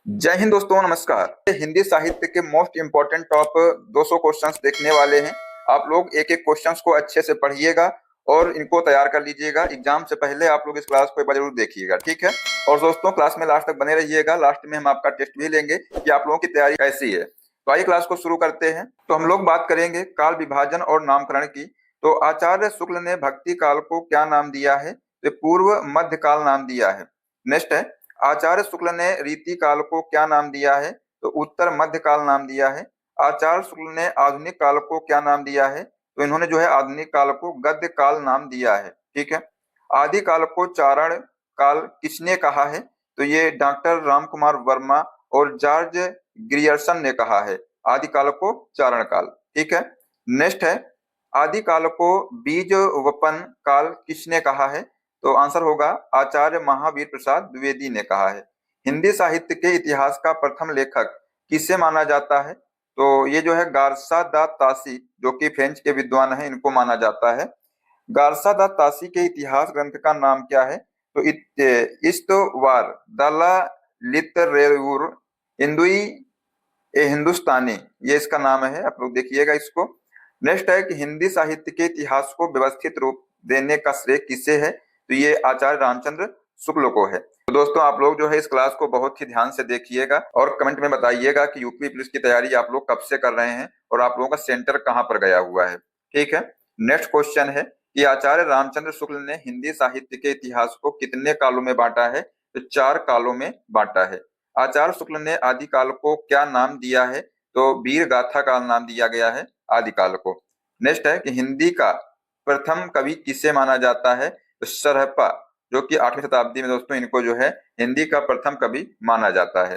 जय हिंद दोस्तों, नमस्कार। हिंदी साहित्य के मोस्ट इंपोर्टेंट टॉप 200 क्वेश्चंस देखने वाले हैं। आप लोग एक एक क्वेश्चंस को अच्छे से पढ़िएगा और इनको तैयार कर लीजिएगा। एग्जाम से पहले आप लोग इस क्लास को एक बार जरूर देखिएगा, ठीक है। और दोस्तों, क्लास में लास्ट तक बने रहिएगा। लास्ट में हम आपका टेस्ट भी लेंगे कि आप लोगों की तैयारी कैसी है। तो आइए क्लास को शुरू करते हैं। तो हम लोग बात करेंगे काल विभाजन और नामकरण की। तो आचार्य शुक्ल ने भक्ति काल को क्या नाम दिया है? तो पूर्व मध्य काल नाम दिया है। नेक्स्ट है, आचार्य शुक्ल ने रीति काल को क्या नाम दिया है? तो उत्तर मध्य काल नाम दिया है। आचार्य शुक्ल ने आधुनिक काल को क्या नाम दिया है? तो इन्होंने जो है आधुनिक काल को गद्य काल नाम दिया है, ठीक है। आदि काल को चारण काल किसने कहा है? तो ये डॉक्टर राम कुमार वर्मा और जॉर्ज ग्रियर्सन ने कहा है आदि काल को चारण काल, ठीक है। नेक्स्ट है, आदि काल को बीज वपन काल किसने कहा है? तो आंसर होगा आचार्य महावीर प्रसाद द्विवेदी ने कहा है। हिंदी साहित्य के इतिहास का प्रथम लेखक किसे माना जाता है? तो ये जो है गारसा दा तासी, जो कि फ्रेंच के विद्वान हैं, इनको माना जाता है। गारसा दा तासी के इतिहास ग्रंथ का नाम क्या है? तो इस्तवार दला लितरेर हिंदुई ए हिंदुस्तानी, ये इसका नाम है। आप लोग देखिएगा इसको। नेक्स्ट है कि हिंदी साहित्य के इतिहास को व्यवस्थित रूप देने का श्रेय किसे है? तो ये आचार्य रामचंद्र शुक्ल को है। तो दोस्तों, आप लोग जो है इस क्लास को बहुत ही ध्यान से देखिएगा और कमेंट में बताइएगा कि यूपी पुलिस की तैयारी आप लोग कब से कर रहे हैं और आप लोगों का सेंटर कहाँ पर गया हुआ है, ठीक है। नेक्स्ट क्वेश्चन है कि आचार्य रामचंद्र शुक्ल ने हिंदी साहित्य के इतिहास को कितने कालों में बांटा है? तो 4 कालों में बांटा है। आचार्य शुक्ल ने आदिकाल को क्या नाम दिया है? तो वीर गाथा काल नाम दिया गया है आदिकाल को। नेक्स्ट है कि हिंदी का प्रथम कवि किसे माना जाता है? तो सरहप्पा, जो कि 8वीं शताब्दी में दोस्तों इनको जो है हिंदी का प्रथम कवि माना जाता है।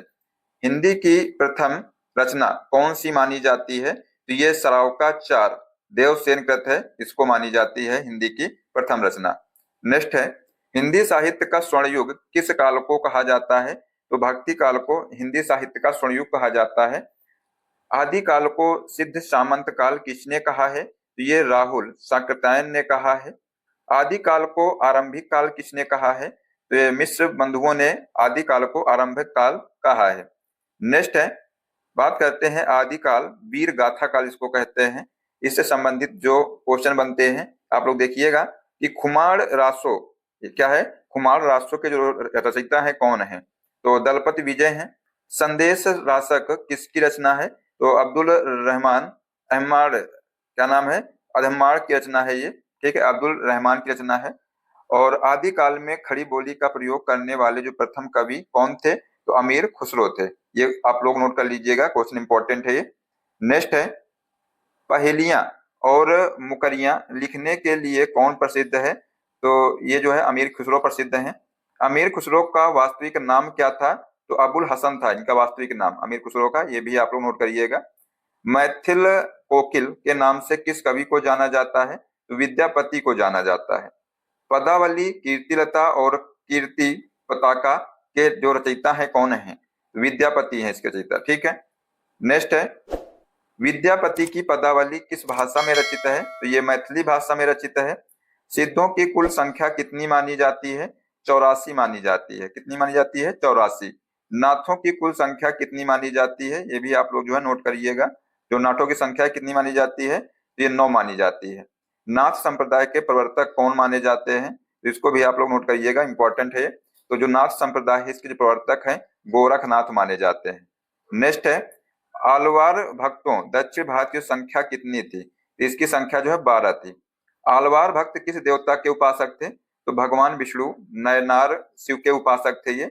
हिंदी की प्रथम रचना कौन सी मानी जाती है? तो ये सरावका-चार देवसेन कृत है, इसको मानी जाती है हिंदी की प्रथम रचना। नेक्स्ट है, हिंदी साहित्य का स्वर्ण युग किस काल को कहा जाता है? तो भक्ति काल को हिंदी साहित्य का स्वर्ण युग कहा जाता है। आदि काल को सिद्ध सामंत काल किसने कहा है? तो ये राहुल साकृत्यायन ने कहा है। आदि काल को आरंभिक काल किसने कहा है? तो ये मिश्र बंधुओं ने आदि काल को आरंभिक काल कहा है। नेक्स्ट है, बात करते हैं आदिकाल वीर गाथा काल इसको कहते हैं। इससे संबंधित जो क्वेश्चन बनते हैं आप लोग देखिएगा कि खुमार रासो, ये क्या है? खुमार रासो के जो रचयिता है कौन है? तो दलपति विजय हैं। संदेश रासक किसकी रचना है? तो अब्दुल रहमान अहमार, क्या नाम है? अहमार की रचना है ये, ठीक है, अब्दुल रहमान की रचना है। और आदिकाल में खड़ी बोली का प्रयोग करने वाले जो प्रथम कवि कौन थे? तो अमीर खुसरो थे। ये आप लोग नोट कर लीजिएगा, क्वेश्चन इंपॉर्टेंट है ये। नेक्स्ट है, पहेलियां और मुकरियां लिखने के लिए कौन प्रसिद्ध है? तो ये जो है अमीर खुसरो प्रसिद्ध हैं। अमीर खुसरो का वास्तविक नाम क्या था? तो अबुल हसन था इनका वास्तविक नाम अमीर खुसरो का, ये भी आप लोग नोट करिएगा। मैथिल कोकिल के नाम से किस कवि को जाना जाता है? तो विद्यापति को जाना जाता है। पदावली कीर्तिलता और कीर्ति पताका के जो रचयिता है कौन है? विद्यापति है इसके रचयिता, ठीक है। नेक्स्ट है, विद्यापति की पदावली किस भाषा में रचित है? तो ये मैथिली भाषा में रचित है। सिद्धों की कुल संख्या कितनी मानी जाती है? 84 मानी जाती है। कितनी मानी जाती है? 84। नाथों की कुल संख्या कितनी मानी जाती है? ये भी आप लोग जो है नोट करिएगा। जो नाथों की संख्या कितनी मानी जाती है? तो ये 9 मानी जाती है। नाथ संप्रदाय के प्रवर्तक कौन माने जाते हैं? तो इसको भी आप लोग नोट करिएगा, इंपॉर्टेंट है। तो जो नाथ संप्रदाय है इसके जो प्रवर्तक हैं गोरखनाथ माने जाते हैं। नेक्स्ट है, आलवार भक्तों दक्षिण भारत की संख्या कितनी थी? तो इसकी संख्या जो है 12 थी। आलवार भक्त किस देवता के उपासक थे? तो भगवान विष्णु नयनार शिव के उपासक थे ये।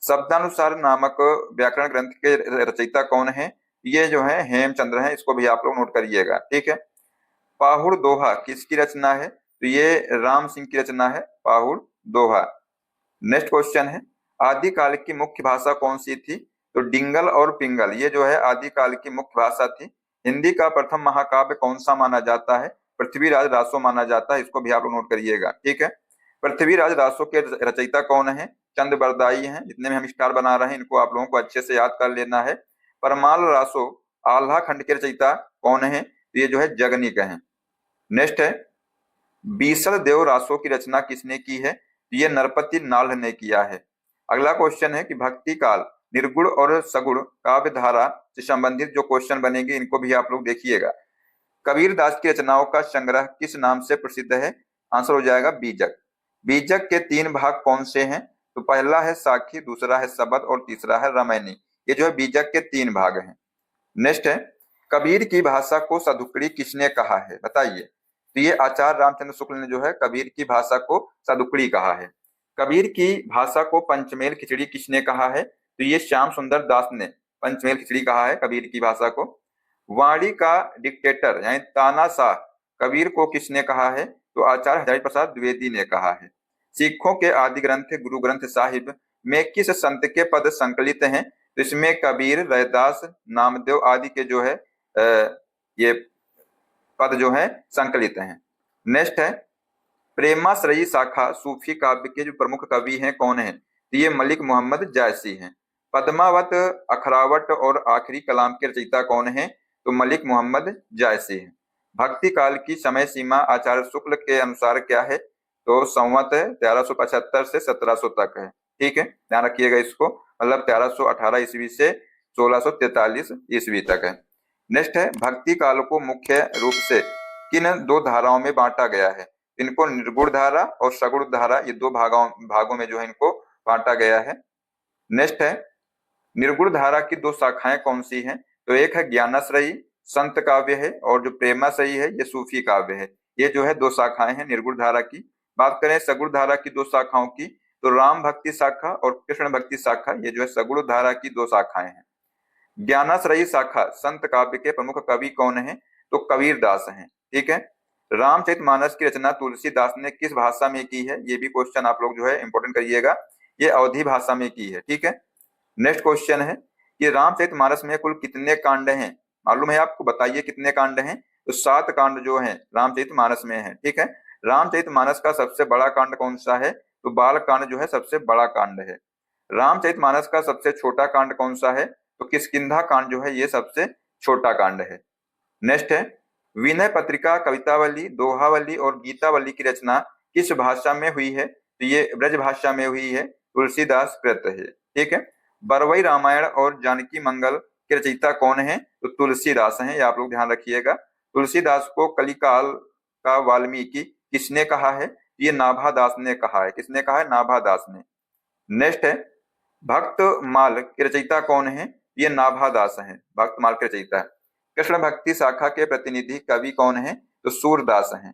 शब्दानुसार नामक व्याकरण ग्रंथ के रचयिता कौन है? ये जो है हेमचंद्र हैं, इसको भी आप लोग नोट करिएगा, ठीक है। पाहुड़ दोहा किसकी रचना है? तो ये राम सिंह की रचना है पाहुड़ दोहा। नेक्स्ट क्वेश्चन है, आदिकाल की मुख्य भाषा कौन सी थी? तो डिंगल और पिंगल, ये जो है आदिकाल की मुख्य भाषा थी। हिंदी का प्रथम महाकाव्य कौन सा माना जाता है? पृथ्वीराज रासो माना जाता है, इसको भी आप लोग नोट करिएगा, ठीक है। पृथ्वीराज रासो के रचयिता कौन है? चंद बरदाई हैं। जितने में हम स्टार बना रहे हैं इनको आप लोगों को अच्छे से याद कर लेना है। परमाल रासो आल्हा खंड के रचयिता कौन है? तो ये जो है जगनीक हैं। नेक्स्ट है, बीसल देव रासो की रचना किसने की है? ये नरपति नाल्ह ने किया है। अगला क्वेश्चन है कि भक्ति काल निर्गुण और सगुण काव्य धारा से संबंधित जो क्वेश्चन बनेंगे इनको भी आप लोग देखिएगा। कबीरदास की रचनाओं का संग्रह किस नाम से प्रसिद्ध है? आंसर हो जाएगा बीजक। बीजक के 3 भाग कौन से हैं? तो पहला है साखी, दूसरा है सबद और तीसरा है रामायणी। ये जो है बीजक के 3 भाग हैं। नेक्स्ट है, कबीर की भाषा को सदुक्कड़ी किसने कहा है? बताइए। तो ये आचार्य रामचंद्र शुक्ल ने जो है कबीर की भाषा को सदुक्कड़ी कहा है। कबीर की भाषा को पंचमेल खिचड़ी किसने कहा है? तो ये श्याम सुंदर दास ने पंचमेल खिचड़ी कहा है कबीर की भाषा को। वाणी का डिक्टेटर यानी तानाशाह कबीर को किसने कहा है? तो आचार्य हजारी प्रसाद द्विवेदी ने कहा है। सिखों के आदि ग्रंथ गुरु ग्रंथ साहिब में किस संत के पद संकलित हैं? तो इसमें कबीर, रैदास, नामदेव आदि के जो है ये पद जो है संकलित हैं। नेक्स्ट है, प्रेमाश्रयी शाखा सूफी काव्य के जो प्रमुख कवि हैं कौन है? तो ये मलिक मोहम्मद जायसी हैं। पद्मावत, अखरावट और आखिरी कलाम के रचयिता कौन है? तो मलिक मोहम्मद जायसी हैं। भक्ति काल की समय सीमा आचार्य शुक्ल के अनुसार क्या है? तो संवत 1375 से 1700 तक है। ठीक है, ध्यान रखिएगा इसको, मतलब 1318 ईस्वी से 1643 ईस्वी तक है। नेक्स्ट है, भक्ति काल को मुख्य रूप से किन 2 धाराओं में बांटा गया है? इनको निर्गुण धारा और सगुण धारा, ये 2 भागों में जो है इनको बांटा गया है। नेक्स्ट है, निर्गुण धारा की 2 शाखाएं कौन सी हैं? तो एक है ज्ञानाश्रयी संत काव्य है और जो प्रेमाश्रयी है ये सूफी काव्य है। ये जो है 2 शाखाएं हैं निर्गुण धारा की। बात करें सगुण धारा की 2 शाखाओं की, तो राम भक्ति शाखा और कृष्ण भक्ति शाखा, ये जो है सगुण धारा की 2 शाखाएं हैं। ज्ञानाश्रयी शाखा संत काव्य के प्रमुख कवि कौन है? तो कबीरदास हैं। ठीक है, रामचरितमानस की रचना तुलसीदास ने किस भाषा में की है? ये भी क्वेश्चन आप लोग जो है इंपॉर्टेंट करिएगा, ये अवधी भाषा में की है। ठीक है, नेक्स्ट क्वेश्चन है कि रामचरितमानस में कुल कितने कांड हैं? मालूम है आपको? बताइए कितने कांड हैं? तो 7 कांड जो हैं रामचरितमानस में है। ठीक है, रामचरितमानस का सबसे बड़ा कांड कौन सा है? तो बाल कांड जो है सबसे बड़ा कांड है। रामचरितमानस का सबसे छोटा कांड कौन सा है? तो किष्किंधा कांड जो है ये सबसे छोटा कांड है। नेक्स्ट है, विनय पत्रिका, कवितावली, दोहावली और गीतावली की रचना किस भाषा में हुई है? तो ये ब्रज भाषा में हुई है, तुलसीदास कृत है। ठीक है, बरवई रामायण और जानकी मंगल के रचयिता कौन है? तो तुलसीदास हैं, ये आप लोग ध्यान रखिएगा। तुलसीदास को कलिकाल का वाल्मीकि किसने कहा है? ये नाभादास ने कहा है। किसने कहा है? नाभादास ने। नेक्स्ट है, भक्तमाल के रचयिता कौन है? ये नाभादास हैं, भक्तमाल के रचयिता है। कृष्ण भक्ति शाखा के प्रतिनिधि कवि कौन है? तो सूरदास हैं।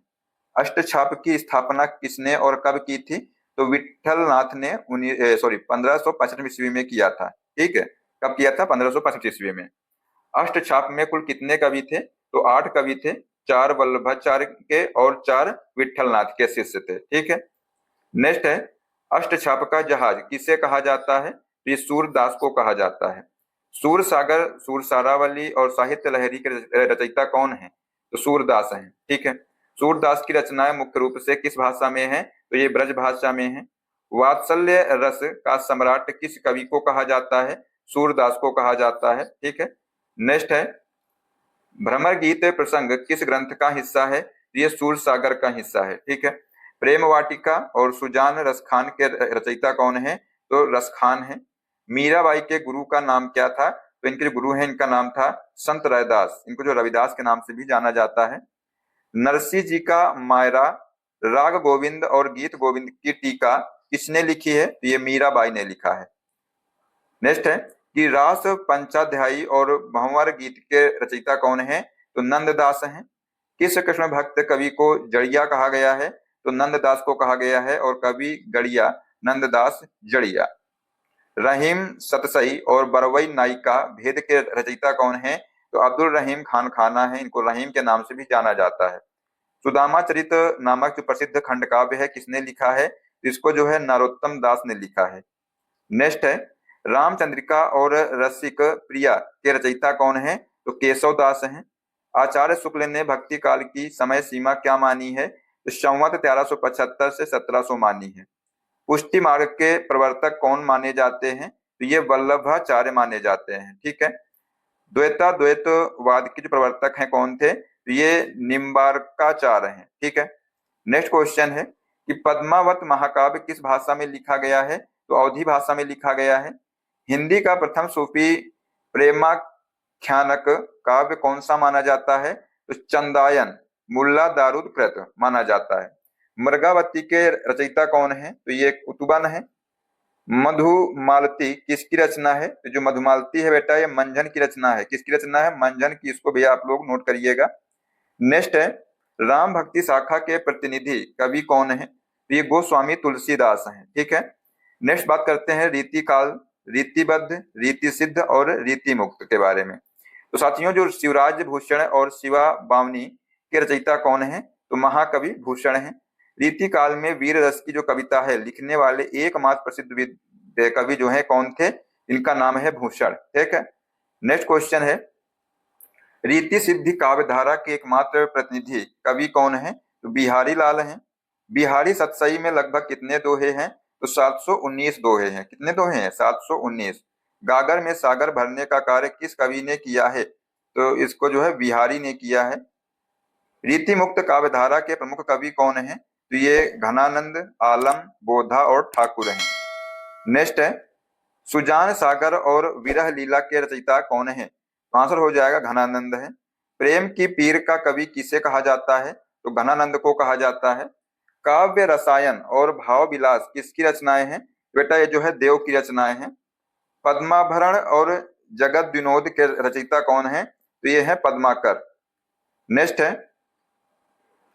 अष्टछाप की स्थापना किसने और कब की थी? तो विठलनाथ ने 1565 ईस्वी में किया था। ठीक है, कब किया था? 1565 ईस्वी में। अष्टछाप में कुल कितने कवि थे? तो 8 कवि थे, 4 वल्लभाचार्य के और 4 विठलनाथ के शिष्य थे। ठीक है, नेक्स्ट है, अष्टछाप का जहाज किसे कहा जाता है? तो ये सूरदास को कहा जाता है। सूर सागर, सूर सारावली और साहित्य लहरी के रचयिता कौन है? तो सूरदास हैं। ठीक है, सूरदास की रचनाएं मुख्य रूप से किस भाषा में है? तो ये ब्रज भाषा में है। वात्सल्य रस का सम्राट किस कवि को कहा जाता है? सूरदास को कहा जाता है। ठीक है, नेक्स्ट है, भ्रमर गीत प्रसंग किस ग्रंथ का हिस्सा है? ये सूर सागर का हिस्सा है। ठीक है, प्रेम वाटिका और सुजान रसखान के रचयिता कौन है? तो रसखान है। मीराबाई के गुरु का नाम क्या था? तो इनके जो गुरु हैं इनका नाम था संत रैदास, इनको जो रविदास के नाम से भी जाना जाता है। नरसिंह जी का मायरा, राग गोविंद और गीत गोविंद की टीका किसने लिखी है? तो ये मीराबाई ने लिखा है। नेक्स्ट है कि रास पंचाध्यायी और भंवर गीत के रचयिता कौन है? तो नंददास हैं। किस कृष्ण भक्त कवि को जड़िया कहा गया है? तो नंददास को कहा गया है और कवि गड़िया नंददास जड़िया। रहीम सतसई और बरवई नायिका भेद के रचयिता कौन है? तो अब्दुल रहीम खान खाना है, इनको रहीम के नाम से भी जाना जाता है। सुदामा चरित नामक जो प्रसिद्ध खंड काव्य है किसने लिखा है? इसको जो है नरोत्तम दास ने लिखा है। नेक्स्ट है, रामचंद्रिका और रसिक प्रिया के रचयिता कौन है? तो केशव दास हैं। आचार्य शुक्ल ने भक्ति काल की समय सीमा क्या मानी है? तो संवत 1375 से 1700 मानी है। पुष्टि मार्ग के प्रवर्तक कौन माने जाते हैं? तो ये वल्लभाचार्य माने जाते हैं। ठीक है, द्वैतवाद के जो प्रवर्तक हैं कौन थे? तो ये निम्बार्काचार्य हैं। ठीक है, नेक्स्ट क्वेश्चन है कि पद्मावत महाकाव्य किस भाषा में लिखा गया है? तो अवधी भाषा में लिखा गया है। हिंदी का प्रथम सूफी प्रेमाख्यानक काव्य कौन सा माना जाता है? तो चंदायन मुल्ला दारूद कृत माना जाता है। मृगावती के रचयिता कौन है? तो ये कुतुबन है। मधुमालती किसकी रचना है? तो जो मधुमालती है बेटा, ये मंझन की रचना है। किसकी रचना है? मंझन की। इसको भी आप लोग नोट करिएगा। नेक्स्ट है, राम भक्ति शाखा के प्रतिनिधि कवि कौन है? तो ये गोस्वामी तुलसीदास हैं। ठीक है। नेक्स्ट बात करते हैं रीति काल, रीतिबद्ध, रीति सिद्ध और रीति मुक्त के बारे में। तो साथियों, जो शिवराज भूषण और शिवा बावनी के रचयिता कौन है? तो महाकवि भूषण है। रीति काल में वीर रस की जो कविता है लिखने वाले एकमात्र प्रसिद्ध कवि जो है कौन थे? इनका नाम है भूषण। ठीक है। नेक्स्ट क्वेश्चन है, रीति सिद्धि काव्य धारा के एकमात्र प्रतिनिधि कवि कौन है? तो बिहारी लाल हैं। बिहारी सतसई में लगभग कितने दोहे हैं? तो 719 दोहे हैं। कितने दोहे हैं? 719। गागर में सागर भरने का कार्य किस कवि ने किया है? तो इसको जो है बिहारी ने किया है। रीति मुक्त काव्य धारा के प्रमुख कवि कौन है? तो ये घनानंद, आलम, बोधा और ठाकुर हैं। नेक्स्ट है, सुजान सागर और विरह लीला के रचयिता कौन है? तो आंसर हो जाएगा घनानंद है। प्रेम की पीर का कवि किसे कहा जाता है? तो घनानंद को कहा जाता है। काव्य रसायन और भाव विलास किसकी रचनाएं हैं? बेटा ये जो है देव की रचनाएं हैं। पद्माभरण और जगत विनोद के रचयिता कौन है? तो ये है पद्माकर। नेक्स्ट है,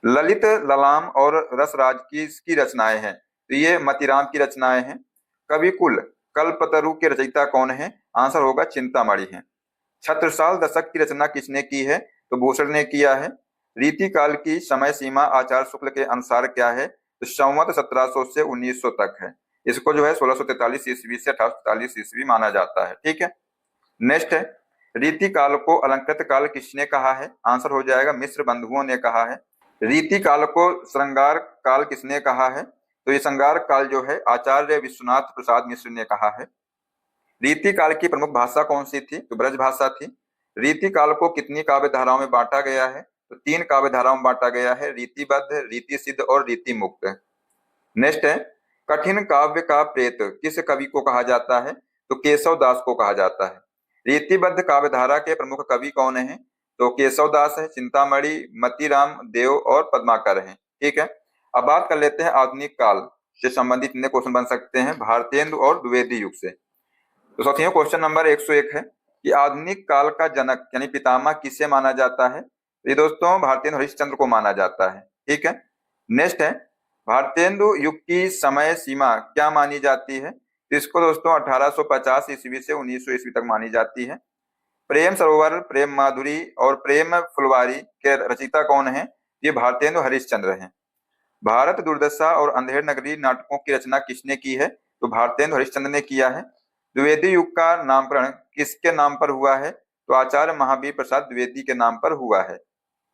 ललित ललाम और रसराज किसकी रचनाएं हैं? तो ये मतीराम की रचनाएं हैं। कविकुल कल्पतरु के रचयिता कौन है? आंसर होगा चिंतामणि है। छत्रसाल दशक की रचना किसने की है? तो भूषण ने किया है। रीति काल की समय सीमा आचार्य शुक्ल के अनुसार क्या है? तो संवत 1700 से 1900 तक है। इसको जो है 1643 ईस्वी से 1843 ईस्वी माना जाता है। ठीक है। नेक्स्ट है, रीति काल को अलंकृत काल किसने कहा है? आंसर हो जाएगा मिश्र बंधुओं ने कहा है। रीति काल को श्रृंगार काल किसने कहा है? तो ये श्रृंगार काल जो है आचार्य विश्वनाथ प्रसाद मिश्र ने कहा है। रीति काल की प्रमुख भाषा कौन सी थी? तो ब्रज भाषा थी। रीति काल को कितनी काव्य धाराओं में बांटा गया है? तो 3 काव्य धाराओं में बांटा गया है, रीतिबद्ध, रीति सिद्ध और रीति मुक्त। नेक्स्ट है, कठिन काव्य का प्रेत किस कवि को कहा जाता है? तो केशव दास को कहा जाता है। रीतिबद्ध काव्य धारा के प्रमुख कवि कौन है? तो केशव दास है, चिंतामणि, मतीराम, देव और पद्माकर हैं। ठीक है। अब बात कर लेते हैं आधुनिक काल से संबंधित कितने क्वेश्चन बन सकते हैं भारतेंदु और द्विवेदी युग से। तो साथियों, क्वेश्चन नंबर 101 है कि आधुनिक काल का जनक यानी पितामह किसे माना जाता है? तो ये दोस्तों भारतेंदु हरिश्चंद्र को माना जाता है। ठीक है। नेक्स्ट है, भारतेंदु युग की समय सीमा क्या मानी जाती है? तो इसको दोस्तों 1850 ईस्वी से 1900 ईस्वी तक मानी जाती है। प्रेम सरोवर, प्रेम माधुरी और प्रेम फुलवारी के रचयिता कौन है? ये भारतेंदु हरिश्चंद्र हैं। भारत दुर्दशा और अंधेर नगरी नाटकों की रचना किसने की है? तो भारतेंदु हरिश्चंद्र ने किया है। द्विवेदी युग का नामकरण किसके नाम पर हुआ है? तो आचार्य महावीर प्रसाद द्विवेदी के नाम पर हुआ है।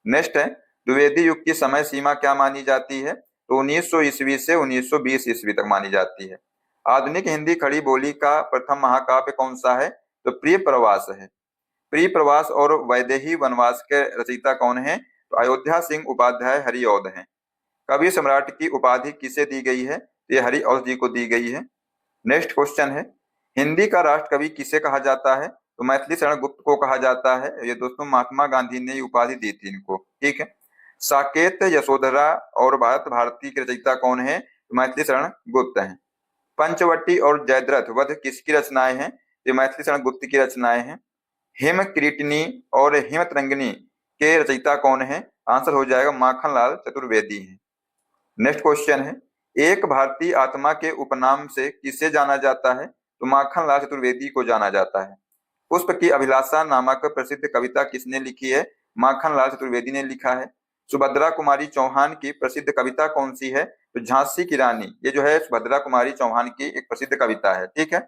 नेक्स्ट है, द्विवेदी युग की समय सीमा क्या मानी जाती है? तो 1900 ईस्वी से 1920 ईस्वी तक मानी जाती है। आधुनिक हिंदी खड़ी बोली का प्रथम महाकाव्य कौन सा है? तो प्रिय प्रवास है। प्रिय प्रवास और वैदेही वनवास के रचयिता कौन है? तो अयोध्या सिंह उपाध्याय हरिऔध हैं। कवि सम्राट की उपाधि किसे दी गई है? तो ये हरिऔध जी को दी गई है। नेक्स्ट क्वेश्चन है, हिंदी का राष्ट्र कवि किसे कहा जाता है? तो मैथिली शरण गुप्त को कहा जाता है। ये दोस्तों महात्मा गांधी ने उपाधि दी थी इनको। ठीक है। साकेत, यशोधरा और भारत भारती के रचयिता कौन है? तो मैथिली शरण गुप्त हैं। पंचवटी और जयद्रथ वध किसकी रचनाएं हैं? ये मैथिली शरण गुप्त की रचनाएं हैं। हिम किरीटनी और हिमतरंगिणी के रचयिता कौन है? आंसर हो जाएगा माखनलाल चतुर्वेदी हैं। नेक्स्ट क्वेश्चन है, एक भारतीय आत्मा के उपनाम से किसे जाना जाता है? तो माखनलाल चतुर्वेदी को जाना जाता है। पुष्प की अभिलाषा नामक प्रसिद्ध कविता किसने लिखी है? माखनलाल चतुर्वेदी ने लिखा है। सुभद्रा कुमारी चौहान की प्रसिद्ध कविता कौन सी है? तो झांसी की रानी, ये जो है सुभद्रा कुमारी चौहान की एक प्रसिद्ध कविता है। ठीक है।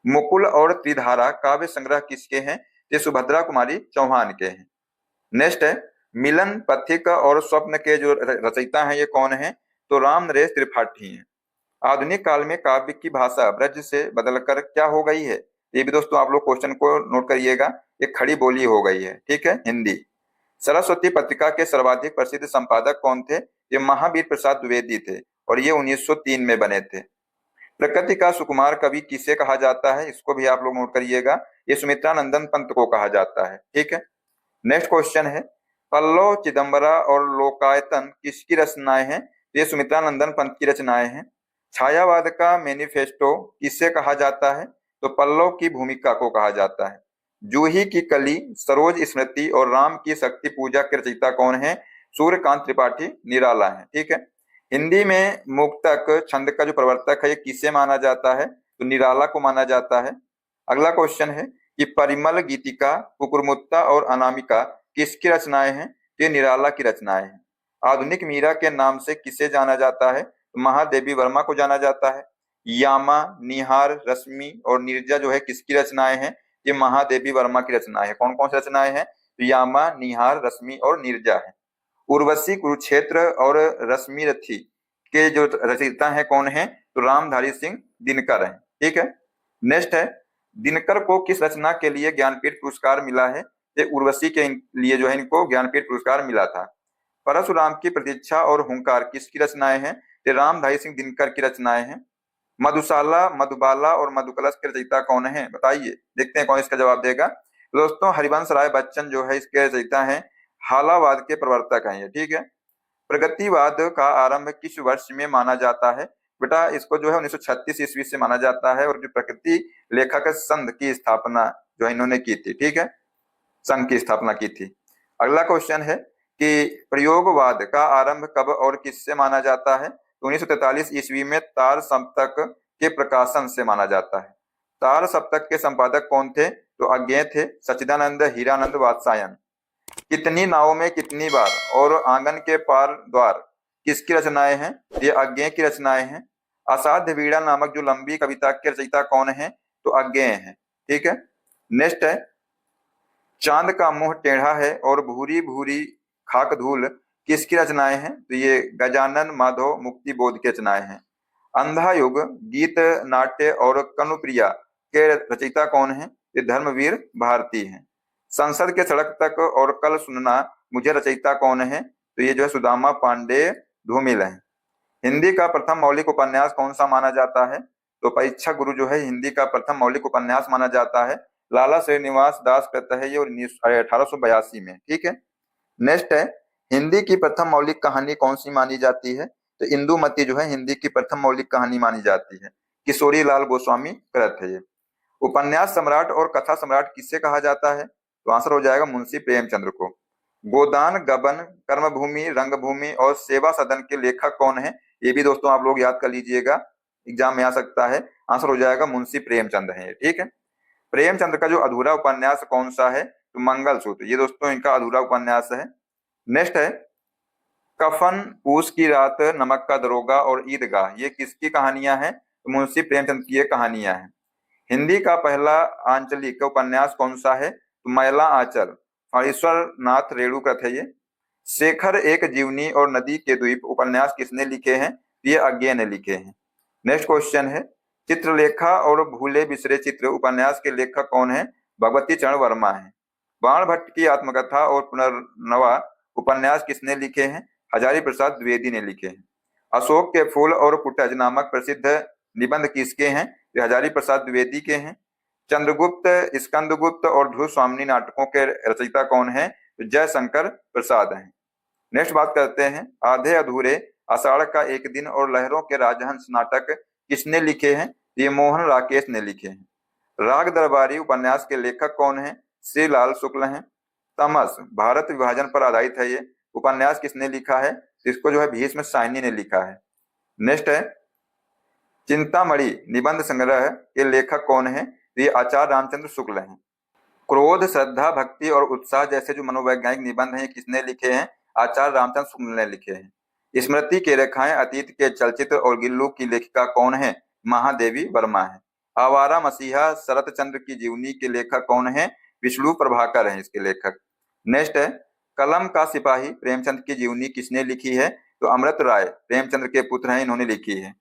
मुकुल और त्रिधारा काव्य संग्रह किसके हैं? ये सुभद्रा कुमारी चौहान के हैं। नेक्स्ट है, मिलन, पथिक और स्वप्न के जो रचयिता हैं ये कौन है? तो राम नरेश त्रिपाठी हैं। आधुनिक काल में काव्य की भाषा ब्रज से बदलकर क्या हो गई है? ये भी दोस्तों आप लोग क्वेश्चन को नोट करिएगा, ये खड़ी बोली हो गई है। ठीक है, हिंदी। सरस्वती पत्रिका के सर्वाधिक प्रसिद्ध संपादक कौन थे? ये महावीर प्रसाद द्विवेदी थे और ये 1903 में बने थे। प्रकृति का सुकुमार कवि किसे कहा जाता है, इसको भी आप लोग नोट करिएगा। ये सुमित्रा नंदन पंत को कहा जाता है। ठीक है, नेक्स्ट क्वेश्चन है, पल्लव, चिदंबरा और लोकायतन किसकी रचनाएं हैं? ये सुमित्रा नंदन पंत की रचनाएं हैं। छायावाद का मैनिफेस्टो किसे कहा जाता है? तो पल्लव की भूमिका को कहा जाता है। जूही की कली, सरोज स्मृति और राम की शक्ति पूजा के रचयिता कौन है? सूर्यकांत त्रिपाठी निराला है। ठीक है, हिंदी में मुक्तक छंद का जो प्रवर्तक है ये किसे माना जाता है? तो निराला को माना जाता है। अगला क्वेश्चन है कि परिमल, गीतिका, कुकुरमुत्ता और अनामिका किसकी रचनाएं हैं? तो ये निराला की रचनाएं हैं। आधुनिक मीरा के नाम से किसे जाना जाता है? तो महादेवी वर्मा को जाना जाता है। यामा, निहार, रश्मि और नीरजा जो है किसकी रचनाएं हैं? ये महादेवी वर्मा की रचनाएं हैं। कौन कौन सी रचनाएं हैं? तो यामा, निहार, रश्मि और नीरजा है। उर्वशी, कुरुक्षेत्र और रश्मि रथी के जो रचयिता हैं कौन है? तो रामधारी सिंह दिनकर हैं। ठीक है, नेक्स्ट है, दिनकर को किस रचना के लिए ज्ञानपीठ पुरस्कार मिला है? ये उर्वशी के लिए जो है इनको ज्ञानपीठ पुरस्कार मिला था। परशुराम की प्रतीक्षा और हुंकार किसकी रचनाएं हैं? ये रामधारी सिंह दिनकर की रचनाएं हैं। मधुशाला, मधुबाला और मधुकलश के रचयिता कौन है? बताइए, देखते हैं कौन इसका जवाब देगा। दोस्तों, हरिवंश राय बच्चन जो है इसके रचयिता हैं, हालावाद के प्रवर्तक हैं ये। ठीक है, प्रगतिवाद का आरंभ किस वर्ष में माना जाता है? बेटा इसको जो है 1936 ईस्वी से माना जाता है और जो प्रकृति लेखक संघ की स्थापना जो है इन्होंने की थी। ठीक है, संघ की स्थापना की थी। अगला क्वेश्चन है कि प्रयोगवाद का आरंभ कब और किससे माना जाता है? 1943 ईस्वी में तार सप्तक के प्रकाशन से माना जाता है। तार सप्तक के संपादक कौन थे? तो अज्ञेय थे, सच्चिदानंद, हीरानंद, वात्सायन। कितनी नावों में कितनी बार और आंगन के पार द्वार किसकी रचनाएं हैं? ये अज्ञेय की रचनाएं हैं। असाध्य वीणा नामक जो लंबी कविता के रचयिता कौन है? तो अज्ञेय हैं। ठीक है, नेक्स्ट है, चांद का मुंह टेढ़ा है और भूरी भूरी खाक धूल किसकी रचनाएं हैं? तो ये गजानन माधव मुक्ति बोध की रचनाएं हैं। अंधा युग, गीत, नाट्य और कनुप्रिया के रचयिता कौन है? ये धर्मवीर भारती हैं। संसद के सड़क तक और कल सुनना मुझे रचयिता कौन है? तो ये जो है सुदामा पांडे धूमिल है। हिंदी का प्रथम मौलिक उपन्यास कौन सा माना जाता है? तो परीक्षा गुरु जो है हिंदी का प्रथम मौलिक उपन्यास माना जाता है। लाला श्रीनिवास दास कहता है ये 1882 में। ठीक है, नेक्स्ट है, हिंदी की प्रथम मौलिक कहानी कौन सी मानी जाती है? तो इंदुमती जो है हिंदी की प्रथम मौलिक कहानी मानी जाती है। किशोरी लाल गोस्वामी कृत है ये। उपन्यास सम्राट और कथा सम्राट किससे कहा जाता है? तो आंसर हो जाएगा मुंशी प्रेमचंद्र को। गोदान, गबन, कर्मभूमि, रंगभूमि और सेवा सदन के लेखक कौन है? ये भी दोस्तों आप लोग याद कर लीजिएगा, एग्जाम में आ सकता है। आंसर हो जाएगा मुंशी प्रेमचंद है। ठीक है, प्रेमचंद्र का जो अधूरा उपन्यास कौन सा है? तो मंगलसूत्र, ये दोस्तों इनका अधूरा उपन्यास है। नेक्स्ट है, कफन, पूस की रात, नमक का दरोगा और ईदगाह ये किसकी कहानियां हैं? तो मुंशी प्रेमचंद की ये कहानियां हैं। हिंदी का पहला आंचलिक उपन्यास कौन सा है? तो मैला आंचल, फणीश्वर नाथ रेणुकृत है ये। शेखर एक जीवनी और नदी के द्वीप उपन्यास किसने लिखे हैं? ये अज्ञेय ने लिखे हैं। नेक्स्ट क्वेश्चन है, चित्रलेखा और भूले बिसरे चित्र उपन्यास के लेखक कौन है? भगवती चरण वर्मा है। बाण भट्ट की आत्मकथा और पुनर्नवा उपन्यास किसने लिखे हैं? हजारी प्रसाद द्विवेदी ने लिखे हैं। अशोक के फूल और कुटज नामक प्रसिद्ध निबंध किसके हैं? ये हजारी प्रसाद द्विवेदी के हैं। चंद्रगुप्त, स्कंदगुप्त और ध्रुव स्वामिनी नाटकों के रचयिता कौन है? तो जयशंकर प्रसाद हैं। नेक्स्ट बात करते हैं, आधे अधूरे, आषाढ़ का एक दिन और लहरों के राजहंस नाटक किसने लिखे हैं? ये मोहन राकेश ने लिखे हैं। राग दरबारी उपन्यास के लेखक कौन है? श्री लाल शुक्ल हैं। तमस, भारत विभाजन पर आधारित है ये उपन्यास किसने लिखा है? इसको जो है भीष्म साहनी ने लिखा है। नेक्स्ट है, चिंतामणि निबंध संग्रह के लेखक कौन है? ये आचार्य रामचंद्र शुक्ल हैं। क्रोध, श्रद्धा, भक्ति और उत्साह जैसे जो मनोवैज्ञानिक निबंध हैं किसने लिखे हैं? आचार्य रामचंद्र शुक्ल ने लिखे हैं। स्मृति के रेखाएं, अतीत के चलचित्र और गिल्लू की लेखिका कौन है? महादेवी वर्मा है। आवारा मसीहा, शरत चंद्र की जीवनी के लेखक कौन है? विष्णु प्रभाकर हैं इसके लेखक। नेक्स्ट है, कलम का सिपाही प्रेमचंद की जीवनी किसने लिखी है? तो अमृत राय प्रेमचंद के पुत्र हैं, इन्होंने लिखी है।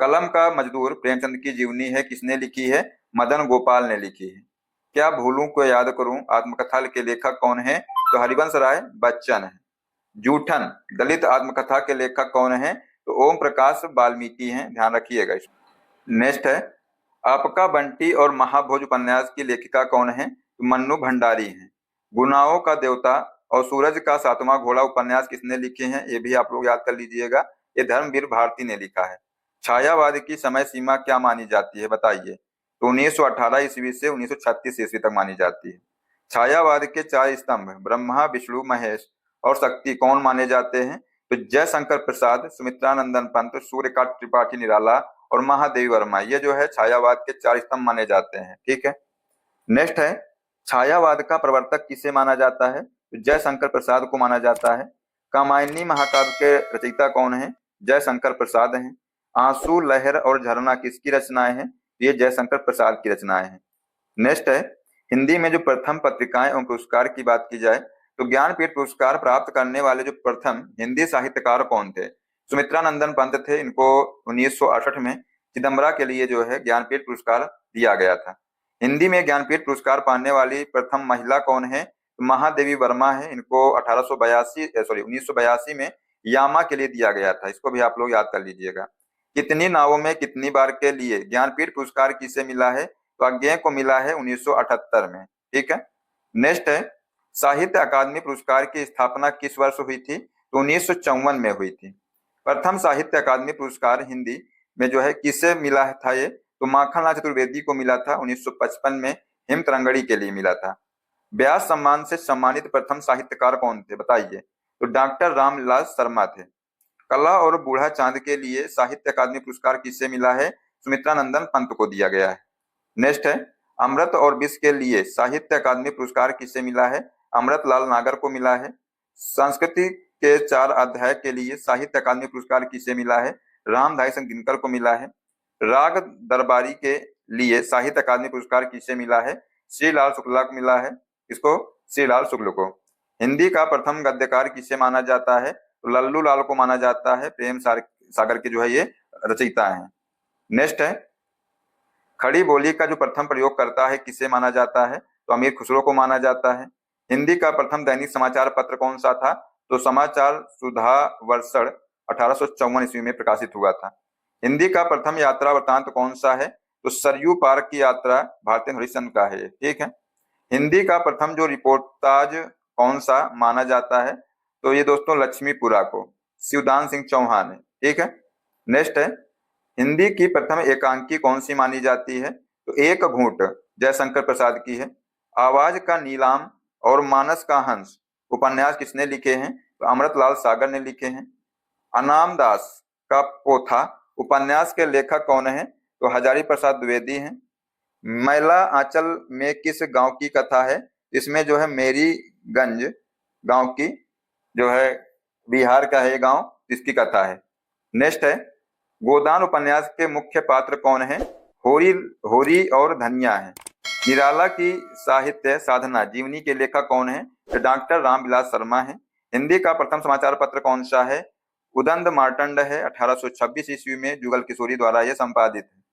कलम का मजदूर प्रेमचंद की जीवनी है, किसने लिखी है? मदन गोपाल ने लिखी है। क्या भूलूं को याद करूं आत्मकथा के लेखक कौन है? तो हरिवंश राय बच्चन है। जूठन दलित आत्मकथा के लेखक कौन है? तो ओम प्रकाश वाल्मीकि हैं, ध्यान रखिएगा इसको। नेक्स्ट है, आपका बंटी और महाभोज उपन्यास की लेखिका कौन है? तो मन्नू भंडारी हैं। गुनाहों का देवता और सूरज का सातवां घोड़ा उपन्यास किसने लिखे हैं? ये भी आप लोग याद कर लीजिएगा, ये धर्मवीर भारती ने लिखा है। छायावाद की समय सीमा क्या मानी जाती है, बताइए? तो 1918 ईस्वी से 1936 ईस्वी तक मानी जाती है। छायावाद के चार स्तंभ ब्रह्मा, विष्णु, महेश और शक्ति कौन माने जाते हैं? तो जयशंकर प्रसाद, सुमित्रानंदन पंत, सूर्यकांत त्रिपाठी निराला और महादेवी वर्मा, ये जो है छायावाद के चार स्तंभ माने जाते हैं। ठीक है। नेक्स्ट है, छायावाद का प्रवर्तक किसे माना जाता है? तो जयशंकर प्रसाद को माना जाता है। कामायनी महाकाव्य के रचयिता कौन है? जयशंकर प्रसाद हैं। आंसू, लहर और झरना किसकी रचनाएं हैं? ये जयशंकर प्रसाद की रचनाएं हैं। नेक्स्ट है, हिंदी में जो प्रथम पत्रिकाएं एवं पुरस्कार की बात की जाए तो ज्ञानपीठ पुरस्कार प्राप्त करने वाले जो प्रथम हिंदी साहित्यकार कौन थे? सुमित्रानंदन पंत थे। इनको 1968 में चिदम्बरा के लिए जो है ज्ञानपीठ पुरस्कार दिया गया था। हिंदी में ज्ञानपीठ पुरस्कार पाने वाली प्रथम महिला कौन है? तो महादेवी वर्मा है। इनको 1982 में यामा के लिए दिया गया था। इसको भी आप लोग याद कर लीजिएगा। कितनी नावों में कितनी बार के लिए ज्ञानपीठ पुरस्कार किसे मिला है? तो अज्ञेय को मिला है 1978 में। ठीक है। नेक्स्ट है, साहित्य अकादमी पुरस्कार की स्थापना किस वर्ष हुई थी? तो 1954 में हुई थी। प्रथम साहित्य अकादमी पुरस्कार हिंदी में जो है किसे मिला था? ये तो माखनलाल चतुर्वेदी को मिला था। 1955 में हिमतरंगड़ी के लिए मिला था। व्यास सम्मान से सम्मानित प्रथम साहित्यकार कौन थे, बताइए? तो डॉक्टर रामविलास शर्मा थे। कला और बूढ़ा चांद के लिए साहित्य अकादमी पुरस्कार किसे मिला है? सुमित्रानंदन पंत को दिया गया है। नेक्स्ट है, अमृत और विष के लिए साहित्य अकादमी पुरस्कार किसे मिला है? अमृतलाल नागर को मिला है। संस्कृति के 4 अध्याय के लिए साहित्य अकादमी पुरस्कार किसे मिला है? रामधारी सिंह दिनकर को मिला है। राग दरबारी के लिए साहित्य अकादमी पुरस्कार किसे मिला है? श्रीलाल शुक्ला को मिला है। इसको श्रीलाल शुक्ल को। हिंदी का प्रथम गद्यकार किसे माना जाता है? तो लल्लू लाल को माना जाता है। प्रेम सागर के जो है ये रचयिता हैं। नेक्स्ट है, खड़ी बोली का जो प्रथम प्रयोग करता है किसे माना जाता है? तो अमीर खुसरो को माना जाता है। हिंदी का प्रथम दैनिक समाचार पत्र कौन सा था? तो समाचार सुधा वर्षण 1854 ईस्वी में प्रकाशित हुआ था। हिंदी का प्रथम यात्रा वृत्तांत कौन सा है? तो सरयू पार की यात्रा भारतेंद्र हरिश्चंद्र का है। ठीक है। हिंदी का प्रथम जो रिपोर्टाज कौन सा माना जाता है? तो ये दोस्तों लक्ष्मीपुरा को शिवदान सिंह चौहान है। ठीक है। नेक्स्ट है, हिंदी की प्रथम एकांकी कौन सी मानी जाती है? तो एक घूंट जयशंकर प्रसाद की है। आवाज का नीलाम और मानस का हंस उपन्यास किसने लिखे हैं? तो अमृतलाल सागर ने लिखे हैं। अनाम दास का पोथा उपन्यास के लेखक कौन है? तो हजारी प्रसाद द्विवेदी हैं। मैला आंचल में किस गांव की कथा है? इसमें जो है मेरीगंज गांव की जो है बिहार का है गांव, इसकी कथा है। नेक्स्ट है, गोदान उपन्यास के मुख्य पात्र कौन है? होरी होरी और धनिया है। निराला की साहित्य साधना जीवनी के लेखक कौन है? तो डॉक्टर रामविलास शर्मा है। हिंदी का प्रथम समाचार पत्र कौन सा है? उदंड मार्तंड है। 1826 ईस्वी में जुगल किशोरी द्वारा यह संपादित है।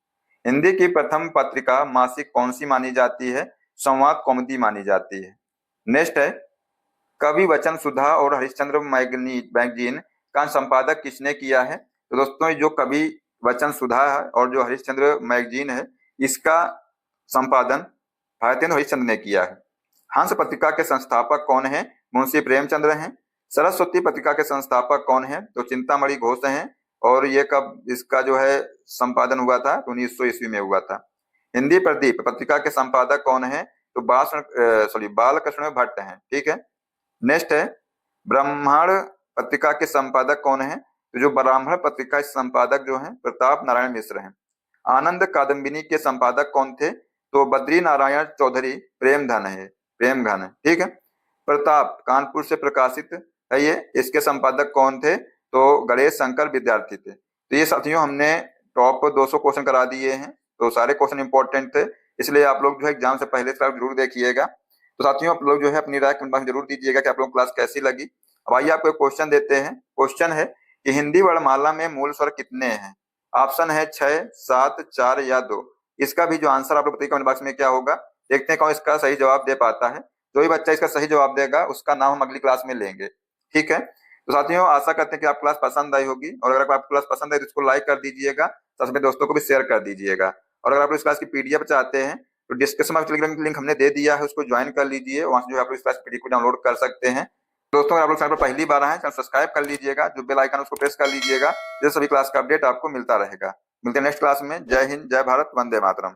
हिंदी की प्रथम पत्रिका मासिक कौन सी मानी जाती है? संवाद कौमुदी मानी जाती है। नेक्स्ट है, कवि वचन सुधा और हरिश्चंद्र मैगजीन का संपादक किसने किया है? तो दोस्तों जो कवि वचन सुधा है और जो हरिश्चंद्र मैगजीन है इसका संपादन भारतेंद्र हरिश्चंद्र ने किया है। हंस पत्रिका के संस्थापक कौन है? मुंशी प्रेमचंद्र हैं। सरस्वती पत्रिका के संस्थापक कौन है? तो चिंतामणि घोष हैं। और ये कब इसका जो है संपादन हुआ था? तो 1900 ईस्वी में हुआ था। हिंदी प्रदीप पत्रिका के संपादक कौन है? तो बालकृष्ण भट्ट हैं। ठीक है। नेक्स्ट है, ब्राह्मण पत्रिका के संपादक कौन है? तो जो ब्राह्मण पत्रिका के संपादक जो हैं प्रताप नारायण मिश्र हैं। आनंद कादम्बिनी के संपादक कौन थे? तो बद्री नारायण चौधरी प्रेमघन है। ठीक है। प्रताप कानपुर से प्रकाशित है ये, इसके संपादक कौन थे? तो गणेश शंकर विद्यार्थी थे। तो ये साथियों हमने टॉप 200 क्वेश्चन करा दिए हैं। तो सारे क्वेश्चन इंपॉर्टेंट थे, इसलिए आप लोग जो है एग्जाम से पहले जरूर देखिएगा। तो साथियों आप लोग जो है अपनी राय कमेंट बॉक्स में जरूर दीजिएगा कि आप लोगों को क्लास कैसी लगी। अब आइए आपको एक क्वेश्चन देते हैं। क्वेश्चन है कि हिंदी वर्णमाला में मूल स्वर कितने हैं? ऑप्शन है 6, 7, 4 या 2। इसका भी जो आंसर आप लोग बताइए कमेंट बॉक्स में क्या होगा। देखते हैं कौन इसका सही जवाब दे पाता है। जो भी बच्चा इसका सही जवाब देगा उसका नाम हम अगली क्लास में लेंगे। ठीक है। तो साथियों, आशा करते हैं कि आप क्लास पसंद आई होगी, और अगर आपको क्लास पसंद आई तो इसको लाइक कर दीजिएगा, साथ में दोस्तों को भी शेयर कर दीजिएगा। और अगर आप लोग इस क्लास की पीडीएफ चाहते हैं तो डिस्क्रिप्शन में टेलीग्राम की लिंक हमने दे दिया है, उसको ज्वाइन कर लीजिए, वहां से जो है आप लोग इस क्लास पीडीएफ को डाउनलोड कर सकते हैं। दोस्तों, अगर आप लोग चैनल पर पहली बार आए हैं, चैनल सब्सक्राइब कर लीजिएगा, जो बेल आइकन उसको प्रेस कर लीजिएगा, जिससे सभी क्लास का अपडेट आपको मिलता रहेगा। मिलते हैं नेक्स्ट क्लास में। जय हिंद, जय भारत, वंदे मातरम।